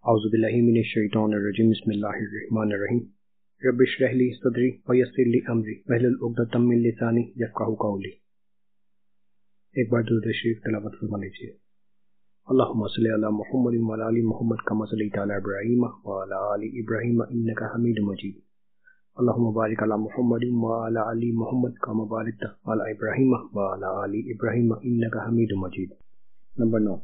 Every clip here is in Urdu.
اعوذ باللہ من الشیطان الرجیم بسم اللہ الرحمن الرحیم رب اشرح لی صدری ویسر لی امری واحلل عقدۃ من لسانی یفقہوا قولی۔ ایک بار درود شریف تلاوت فرما لیجیے۔ اللہم صلی علی محمد وعلی آل محمد کما صلیت علی ابراہیم وعلی آل ابراہیم انک حمید مجید۔ اللہم بارک علی محمد وعلی آل محمد کما بارکت علی ابراہیم وعلی آل ابراہیم انک حمید مجید۔ نمبر 9،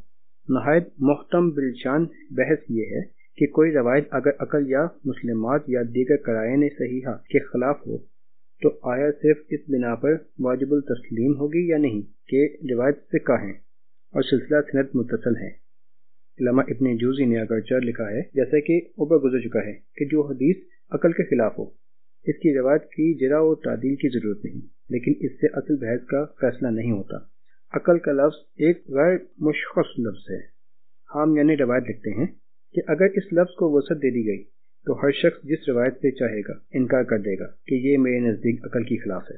نہایت محتم بالشان بحث یہ ہے کہ کوئی روایت اگر عقل یا مسلمات یا دیگر قرائن صحیحہ کے خلاف ہو تو آیا صرف اس بنا پر واجب التسلیم ہوگی یا نہیں کہ روایت ثقہ ہیں اور سلسلہ سند متصل ہے۔ علامہ ابن جوزی نے اگرچہ لکھا ہے جیسا کہ اوپر گزر چکا ہے کہ جو حدیث عقل کے خلاف ہو اس کی روایت کی جرح و تعدیل کی ضرورت نہیں، لیکن اس سے اصل بحث کا فیصلہ نہیں ہوتا۔ عقل کا لفظ ایک غیر مشخص لفظ ہے۔ ہم یعنی روایت لکھتے ہیں کہ اگر اس لفظ کو وسعت دے دی گئی تو ہر شخص جس روایت سے چاہے گا انکار کر دے گا کہ یہ میرے نزدیک عقل کی خلاف ہے۔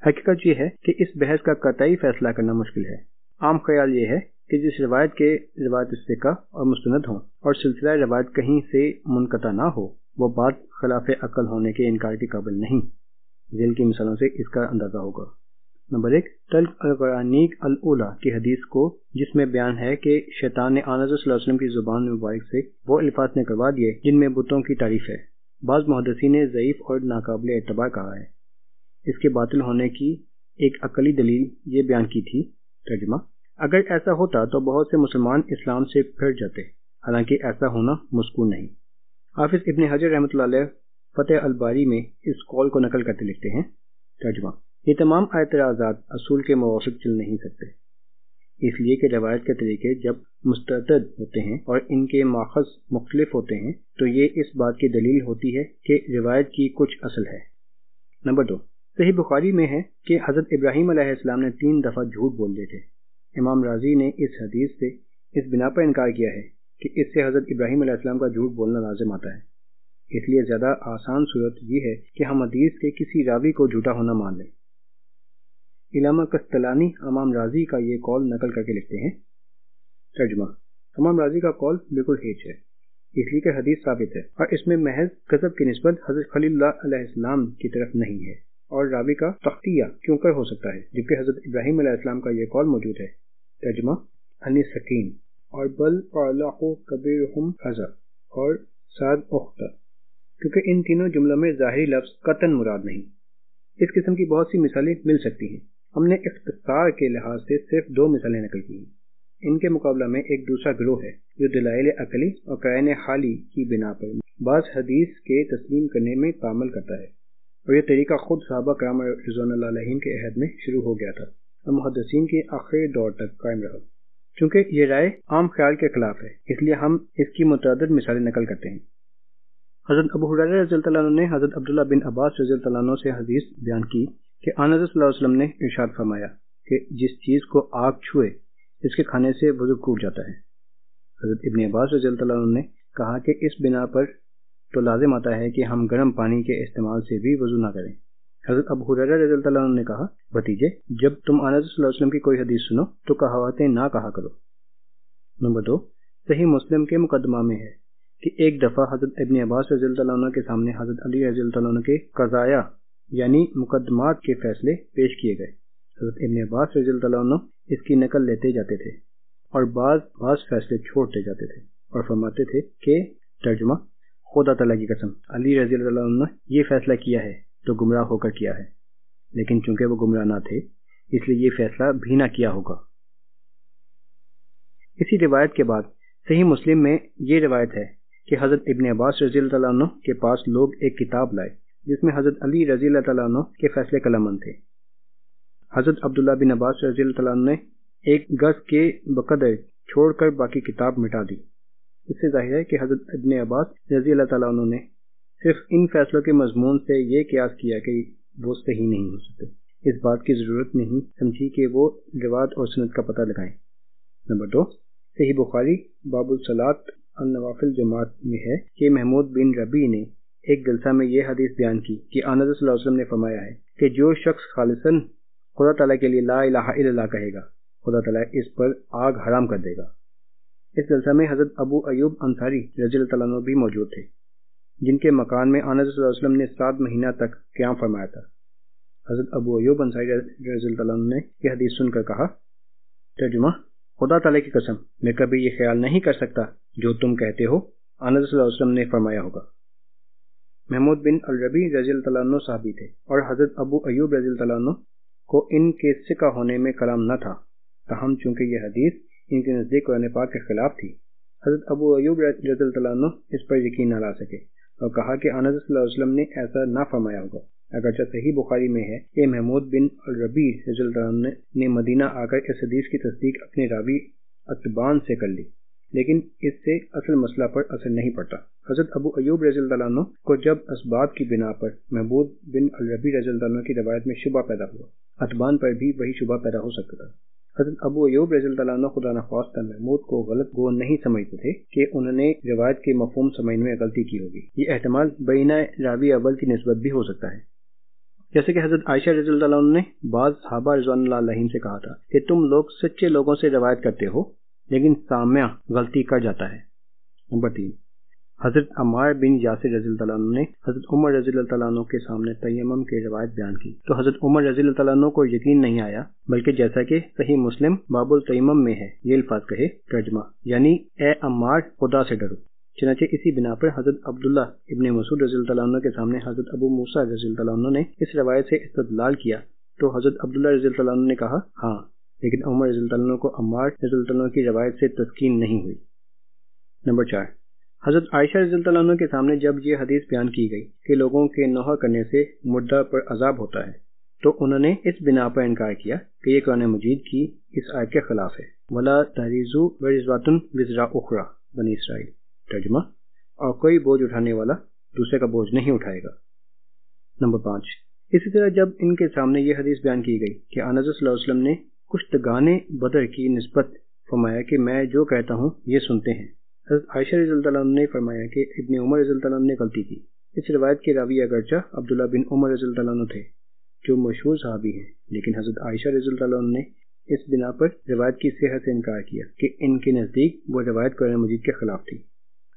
حقیقت یہ ہے کہ اس بحث کا قطعی فیصلہ کرنا مشکل ہے۔ عام خیال یہ ہے کہ جس روایت کے روایت ثقہ اور مستند ہوں اور سلسلہ روایت کہیں سے منقطع نہ ہو وہ بات خلاف عقل ہونے کے انکار کے قابل نہیں۔ ذیل کی مثالوں سے اس کا اندازہ ہوگا۔ نمبر 1، تلق القرانیق الاولی کی حدیث کو جس میں بیان ہے کہ شیطان نے آن حضرت صلی اللہ علیہ وسلم کی زبان مبارک سے وہ الفاظ نکلوا دیے جن میں بتوں کی تعریف ہے۔ بعض محدثین نے ضعیف اور ناقابل اعتبار کہا ہے۔ اس کے باطل ہونے کی ایک عقلی دلیل یہ بیان کی تھی۔ ترجمہ: اگر ایسا ہوتا تو بہت سے مسلمان اسلام سے پھر جاتے، حالانکہ ایسا ہونا مذکور نہیں۔ حافظ ابن حجر رحمۃ اللہ علیہ فتح الباری میں اس قول کو نقل کرتے لکھتے ہیں۔ ترجمہ: یہ تمام اعتراضات اصول کے موافق چل نہیں سکتے، اس لیے کہ روایت کے طریقے جب مستعد ہوتے ہیں اور ان کے ماخذ مختلف ہوتے ہیں تو یہ اس بات کی دلیل ہوتی ہے کہ روایت کی کچھ اصل ہے۔ نمبر 2، صحیح بخاری میں ہے کہ حضرت ابراہیم علیہ السلام نے 3 دفعہ جھوٹ بول دیے تھے۔ امام رازی نے اس حدیث سے اس بنا پر انکار کیا ہے کہ اس سے حضرت ابراہیم علیہ السلام کا جھوٹ بولنا لازم آتا ہے۔ اس لیے زیادہ آسان صورت یہ ہے کہ ہم حدیث کے کسی راوی کو جھوٹا ہونا مان لیں۔ علامہ قسطلانی امام رازی کا یہ قول نقل کر کے لکھتے ہیں۔ ترجمہ: امام رازی کا قول بالکل ہیچ ہے، اس لیے کہ حدیث ثابت ہے اور اس میں محض کذب کی نسبت حضرت خلیل اللہ علیہ السلام کی طرف نہیں ہے، اور راوی کا تخطیہ کیوں کر ہو سکتا ہے جبکہ حضرت ابراہیم علیہ السلام کا یہ قول موجود ہے۔ ترجمہ: انی سکین اور بل قالہ کبیرہم حذا اور سعد اختہ، کیونکہ ان تینوں جملوں میں ظاہری لفظ قطعاً مراد نہیں۔ اس قسم کی بہت سی مثالیں مل سکتی ہیں۔ ہم نے اختصار کے لحاظ سے صرف 2 مثالیں نقل کی ہیں۔ ان کے مقابلہ میں ایک دوسرا گروہ ہے جو دلائل عقلی اور قرائن حالی کی بنا پر بعض حدیث کے تسلیم کرنے میں تعامل کرتا ہے، اور یہ طریقہ خود صحابہ کرام رضوان اللہ علیہم کے عہد میں شروع ہو گیا تھا اور محدثین کے آخری دور تک قائم رہا۔ چونکہ یہ رائے عام خیال کے خلاف ہے اس لیے ہم اس کی متعدد مثالیں نقل کرتے ہیں۔ حضرت ابو ہریرہ رضی اللہ عنہ نے حضرت عبداللہ بن عباس رضی اللہ عنہ سے حدیث بیان کی کہ آن حضرت صلی اللہ علیہ وسلم نے ارشاد فرمایا کہ جس چیز کو آگ چھوئے اس کے کھانے سے وضو ٹوٹ جاتا ہے۔ حضرت ابن عباس رضی اللہ عنہ نے کہا کہ اس بنا پر تو لازم آتا ہے کہ ہم گرم پانی کے استعمال سے بھی وضو نہ کریں۔ حضرت ابو ہریرہ رضی اللہ عنہ نے کہا، بھتیجے جب تم آن حضرت صلی اللہ علیہ وسلم کی کوئی حدیث سنو تو کہاوتیں نہ کہا کرو۔ نمبر 2، صحیح مسلم کے مقدمہ میں ہے کہ ایک دفعہ حضرت ابن عباس رضی اللہ عنہ کے سامنے حضرت علی رضی اللہ عنہ کے قضایا یعنی مقدمات کے فیصلے پیش کیے گئے۔ حضرت ابن عباس رضی اللہ عنہ اس کی نقل لیتے جاتے تھے اور بعض فیصلے چھوڑتے جاتے تھے اور فرماتے تھے کہ ترجمہ: خدا تعالیٰ کی قسم علی رضی اللہ عنہ نے یہ فیصلہ کیا ہے تو گمراہ ہو کر کیا ہے، لیکن چونکہ وہ گمراہ نہ تھے اس لیے یہ فیصلہ بھی نہ کیا ہوگا۔ اسی روایت کے بعد صحیح مسلم میں یہ روایت ہے کہ حضرت ابن عباس رضی اللہ عنہ کے پاس لوگ ایک کتاب لائے جس میں حضرت علی رضی اللہ تعالیٰ عنہ کے فیصلے قلمبند تھے۔ حضرت عبداللہ بن عباس رضی اللہ تعالیٰ عنہ نے ایک گز کے بقدر چھوڑ کر باقی کتاب مٹا دی۔ اس سے ظاہر ہے کہ حضرت ابن عباس رضی اللہ تعالیٰ عنہ نے صرف ان فیصلوں کے مضمون سے یہ قیاس کیا کہ وہ صحیح نہیں ہو سکتے۔ اس بات کی ضرورت نہیں سمجھی کہ وہ روایت اور سند کا پتہ لگائیں۔ نمبر 2، صحیح بخاری باب الصلاۃ النوافل جماعت میں ہے کہ محمود بن ربیع نے ایک جلسہ میں یہ حدیث بیان کی کہ آن حضرت صلی اللہ علیہ وسلم نے فرمایا ہے کہ جو شخص خالصاً خدا تعالیٰ کے لیے لا الہ الا اللہ کہے گا خدا تعالیٰ اس پر آگ حرام کر دے گا۔ اس جلسہ میں حضرت ابو ایوب انصاری رضی اللہ تعالیٰ عنہ بھی موجود تھے، جن کے مکان میں آنبی صلی اللہ علیہ وسلم نے 7 مہینہ تک قیام فرمایا تھا۔ حضرت ابو ایوب انصاری رضی اللہ تعالیٰ عنہ نے یہ حدیث سن کر کہا، ترجمہ: خدا تعالیٰ کی قسم، میں کبھی یہ خیال نہیں کر سکتا جو تم کہتے ہو آنبی صلی اللہ علیہ وسلم نے فرمایا ہوگا۔ محمود بن الربیع رضی اللہ تعالیٰ عنہ صحابی تھے اور حضرت ابو ایوب رضی اللہ تعالیٰ عنہ کو ان کے ثقہ ہونے میں کلام نہ تھا، تاہم چونکہ یہ حدیث ان کے نزدیک قرآن پاک کے خلاف تھی، حضرت ابو ایوب رضی اللہ تعالیٰ عنہ اس پر یقین نہ لا سکے اور کہا کہ آنبی صلی اللہ علیہ وسلم نے ایسا نہ فرمایا ہوگا، اگرچہ صحیح بخاری میں ہے کہ محمود بن الربیع رضی اللہ عنہ نے مدینہ آ کر اس حدیث کی تصدیق اپنے راوی اتبان سے کر لی، لیکن اس سے اصل مسئلہ پر اثر نہیں پڑتا۔ حضرت ابو ایوب رضی اللہ عنہ کو جب اسباب کی بنا پر محمود بن الربیع رضی اللہ عنہ کی روایت میں شبہ پیدا ہوا، اتبان پر بھی وہی شبہ پیدا ہو سکتا تھا۔ حضرت ابو ایوب رضی اللہ عنہ خدا نخواستہ محمود کو غلط گو نہیں سمجھتے تھے کہ انہوں نے روایت کے مفہوم سمجھنے میں غلطی کی ہوگی، یہ احتمال بینہ راوی اول کی نسبت بھی ہو سکتا ہے، جیسے کہ حضرت عائشہ رضی اللہ عنہ نے بعض صحابہ رضوان اللہ علیہم سے کہا تھا کہ تم لوگ سچے لوگوں سے روایت کرتے ہو لیکن سامع غلطی کر جاتا ہے۔ نمبر 3، حضرت عمار بن یاسر رضی اللہ عنہ نے حضرت عمر رضی اللہ عنہ کے سامنے تیمم کی روایت بیان کی تو حضرت عمر رضی اللہ عنہ کو یقین نہیں آیا، بلکہ جیسا کہ صحیح مسلم باب التیمم میں ہے یہ الفاظ کہے، ترجمہ یعنی اے عمار خدا سے ڈرو۔ چنانچہ اسی بنا پر حضرت عبداللہ ابن مسعود رضی اللہ عنہ کے سامنے حضرت ابو موسیٰ رضی اللہ عنہ نے اس روایت سے استدلال کیا تو حضرت عبداللہ رضی اللہ عنہ نے کہا ہاں، لیکن عمر رضی اللہ عنہ کو عمار رضی اللہ عنہ کی روایت سے تسکین نہیں ہوئی۔ نمبر 4، حضرت عائشہ رضی اللہ عنہ کے سامنے جب یہ حدیث بیان کی گئی کہ لوگوں کے نوحہ کرنے سے مردہ پر عذاب ہوتا ہے تو انہوں نے اس بنا پر انکار کیا کہ یہ قرآن مجید کی اس آیت کے خلاف ہے، وَلَا تَحْرِزُوا وَرِزْوَةٌ وِزْرَ أُخْرَى بنی اسرائیل، ترجمہ اور کوئی بوجھ اٹھانے والا دوسرے کا بوجھ نہیں اٹھائے گا۔ نمبر 5، اسی طرح جب ان کے سامنے یہ حدیث بیان کی گئی کہ آنبی صلی اللہ علیہ وسلم نے کشتگان بدر کی نسبت فرمایا کہ میں جو کہتا ہوں یہ سنتے ہیں، حضرت عائشہ رضی اللہ عنہ نے فرمایا کہ ابن عمر رضی اللہ عنہ نے غلطی کی۔ اس روایت کے راوی اگرچہ عبداللہ بن عمر رضی اللہ عنہ تھے جو مشہور صحابی ہیں، لیکن حضرت عائشہ رضی اللہ عنہ نے اس بنا پر روایت کی صحت سے انکار کیا کہ ان کے نزدیک وہ روایت قرآن مجید کے خلاف تھی۔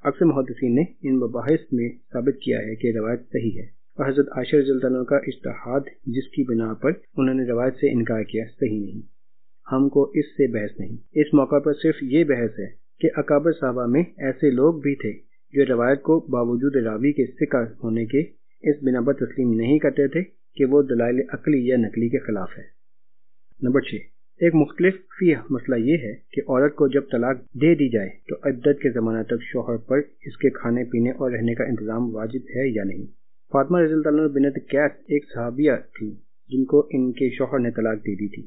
اکثر محدثین نے ان مباحث میں ثابت کیا ہے کہ روایت صحیح ہے اور حضرت عائشہ رضی اللہ عنہ کا اجتہاد جس کی بنا پر انہوں نے روایت سے انکار کیا صحیح نہیں، ہم کو اس سے بحث نہیں۔ اس موقع پر صرف یہ بحث ہے کہ اکابر صحابہ میں ایسے لوگ بھی تھے جو روایت کو باوجود راوی کے ثقہ ہونے کے اس بنا پر تسلیم نہیں کرتے تھے کہ وہ دلائل عقلی یا نقلی کے خلاف ہے۔ نمبر 6، ایک مختلف فقہی مسئلہ یہ ہے کہ عورت کو جب طلاق دے دی جائے تو عدت کے زمانہ تک شوہر پر اس کے کھانے پینے اور رہنے کا انتظام واجب ہے یا نہیں۔ فاطمہ رضی اللہ عنہ بنت قیس ایک صحابیہ تھی جن کو ان کے شوہر نے طلاق دے دی تھی۔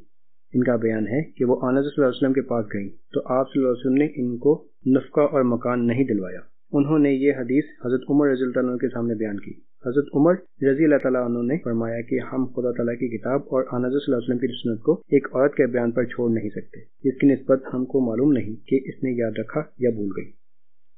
ان کا بیان ہے کہ وہ آنبی صلی اللہ علیہ وسلم کے پاس گئیں تو آپ صلی اللہ علیہ وسلم نے ان کو نفقہ اور مکان نہیں دلوایا۔ انہوں نے یہ حدیث حضرت عمر رضی اللہ عنہ کے سامنے بیان کی۔ حضرت عمر رضی اللہ تعالیٰ عنہ نے فرمایا کہ ہم خدا تعالیٰ کی کتاب اور آنبی صلی اللہ علیہ وسلم کی سنت کو ایک عورت کے بیان پر چھوڑ نہیں سکتے جس کی نسبت ہم کو معلوم نہیں کہ اس نے یاد رکھا یا بھول گئی۔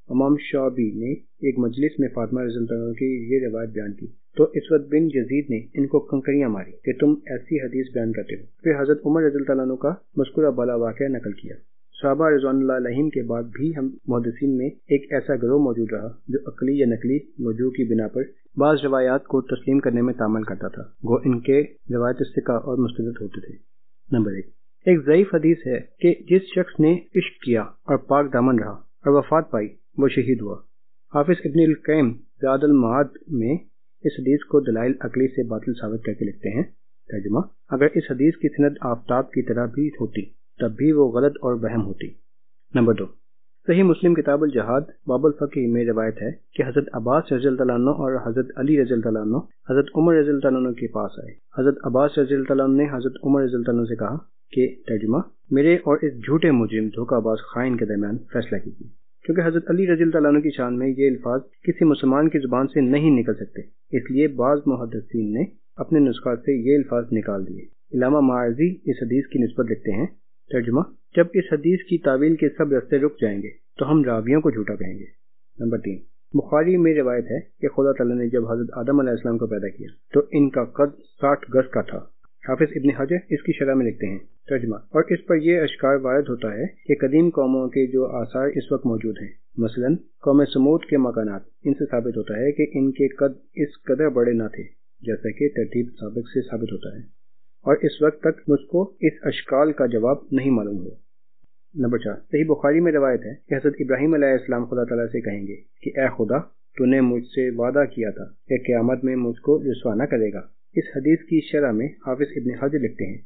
امام شعبی نے ایک مجلس میں فاطمہ رضی اللہ عنہ کی یہ روایت بیان کی تو اسود بن یزید نے ان کو کنکریاں ماری کہ تم ایسی حدیث بیان کرتے ہو۔ پھر حضرت عمر رضی اللہ عنہ کا مذکورہ بالا واقعہ نقل کیا۔ صحابہ رضوان اللہ علیہم کے بعد بھی ہم محدثین میں ایک ایسا گروہ موجود رہا جو عقلی یا نقلی وجوہ کی بنا پر بعض روایات کو تسلیم کرنے میں تعامل کرتا تھا، گو ان کے روایت ثقہ اور مستند ہوتے تھے۔ نمبر 1، ایک ضعیف حدیث ہے کہ جس شخص نے عشق کیا اور پاک دامن رہا اور وفات پائی وہ شہید ہوا۔ حافظ ابن القیم زاد المعاد میں اس حدیث کو دلائل عقلی سے باطل ثابت کر کے لکھتے ہیں، ترجمہ اگر اس حدیث کی سند آفتاب کی طرح بھی ہوتی تب بھی وہ غلط اور وہم ہوتی۔ نمبر 2، صحیح مسلم کتاب الجہاد باب الفقہ میں روایت ہے کہ حضرت عباس رضی اللہ عنہ اور حضرت علی رضی اللہ عنہ حضرت عمر رضی اللہ عنہ کے پاس آئے۔ حضرت عباس رضی اللہ عنہ نے حضرت عمر رضی اللہ عنہ سے کہا کہ ترجمہ میرے اور اس جھوٹے مجرم دھوکہ باز خائن کے درمیان فیصلہ کیجیے، کیونکہ حضرت علی رضی اللہ عنہ کی شان میں یہ الفاظ کسی مسلمان کی زبان سے نہیں نکل سکتے، اس لیے بعض محدثین نے اپنے نسخات سے یہ الفاظ نکال دیے۔ علامہ ماعرضی اس حدیث کی نسبت لکھتے ہیں، ترجمہ جب اس حدیث کی تعویل کے سب راستے رک جائیں گے تو ہم راویوں کو جھوٹا کہیں گے۔ نمبر 3، بخاری میں روایت ہے کہ خدا تعالیٰ نے جب حضرت آدم علیہ السلام کو پیدا کیا تو ان کا قد 60 گز کا تھا، حافظ ابن حجر اس کی شرح میں لکھتے ہیں ترجمہ، اور اس پر یہ اشکار وارد ہوتا ہے کہ قدیم قوموں کے جو آثار اس وقت موجود ہیں، مثلا قوم سمود کے مکانات، ان سے ثابت ہوتا ہے کہ ان کے قد اس قدر بڑے نہ تھے جیسا کہ ترتیب سابق سے ثابت ہوتا ہے، اور اس وقت تک مجھ کو اس اشکال کا جواب نہیں معلوم ہوا۔ نمبر 4، صحیح بخاری میں روایت ہے کہ حضرت ابراہیم علیہ السلام خدا تعالیٰ سے کہیں گے کہ اے خدا، تو نے مجھ سے وعدہ کیا تھا کہ قیامت میں مجھ کو رسوا نہ کرے گا۔ اس حدیث کی شرح میں حافظ ابن حجر لکھتے ہیں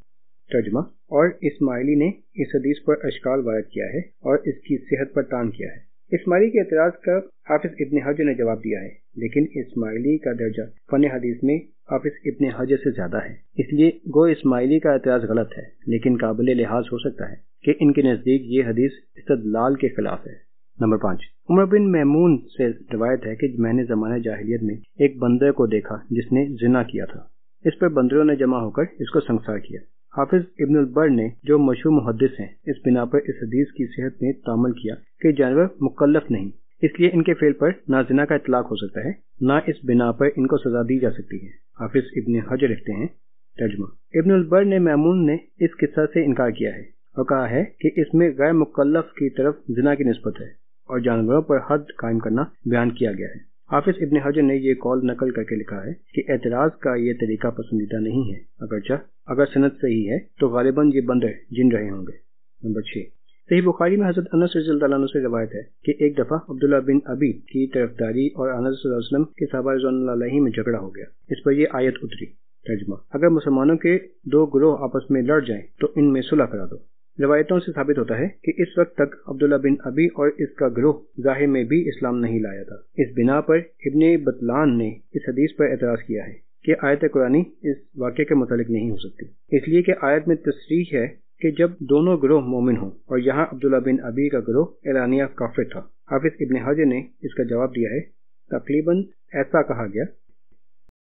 ترجمہ، اور اسماعیلی نے اس حدیث پر اشکال وارد کیا ہے اور اس کی صحت پر تان کیا ہے۔ اسماعیلی کے اعتراض کا حافظ ابن حجر نے جواب دیا ہے، لیکن اسماعیلی کا درجہ فن حدیث میں حافظ ابن حجر سے زیادہ ہے، اس لیے گو اسماعیلی کا اعتراض غلط ہے، لیکن قابل لحاظ ہو سکتا ہے کہ ان کے نزدیک یہ حدیث استدلال کے خلاف ہے۔ نمبر 5، عمر بن میمون سے روایت ہے کہ میں نے زمانہ جاہلیت میں ایک بندر کو دیکھا جس نے زنا کیا تھا، اس پر بندروں نے جمع ہو کر اس کو سنگسار کیا۔ حافظ ابن البر نے جو مشہور محدث ہیں، اس بنا پر اس حدیث کی صحت میں تعامل کیا کہ جانور مکلف نہیں، اس لیے ان کے فعل پر نہ زنا کا اطلاق ہو سکتا ہے، نہ اس بنا پر ان کو سزا دی جا سکتی ہے۔ حافظ ابن حجر لکھتے ہیں ترجمہ، ابن البر نے میمون نے اس قصہ سے انکار کیا ہے اور کہا ہے کہ اس میں غیر مکلف کی طرف زنا کی نسبت ہے اور جانوروں پر حد قائم کرنا بیان کیا گیا ہے۔ حافظ ابن حجر نے یہ قول نقل کر کے لکھا ہے کہ اعتراض کا یہ طریقہ پسندیدہ نہیں ہے، اگرچہ اگر سند صحیح ہے تو غالباً یہ بندر جن رہے ہوں گے۔ نمبر 6، صحیح بخاری میں حضرت انس رضی اللہ عنہ سے روایت ہے کہ ایک دفعہ عبداللہ بن ابی کی طرفداری اور انس صلی اللہ علیہ وسلم کے صحابہ رضوان اللہ علیہ میں جھگڑا ہو گیا، اس پر یہ آیت اتری ترجمہ، اگر مسلمانوں کے دو گروہ آپس میں لڑ جائیں تو ان میں صلح کرا دو۔ روایتوں سے ثابت ہوتا ہے کہ اس وقت تک عبداللہ بن ابی اور اس کا گروہ ظاہر میں بھی اسلام نہیں لایا تھا۔ اس بنا پر ابن بطلان نے اس حدیث پر اعتراض کیا ہے کہ آیت قرآنی اس واقعے کے متعلق نہیں ہو سکتی، اس لیے کہ آیت میں تصریح ہے کہ جب دونوں گروہ مومن ہوں، اور یہاں عبداللہ بن ابی کا گروہ اعلانیہ کافر تھا۔ حافظ ابن حجر نے اس کا جواب دیا ہے تقریباً ایسا کہا گیا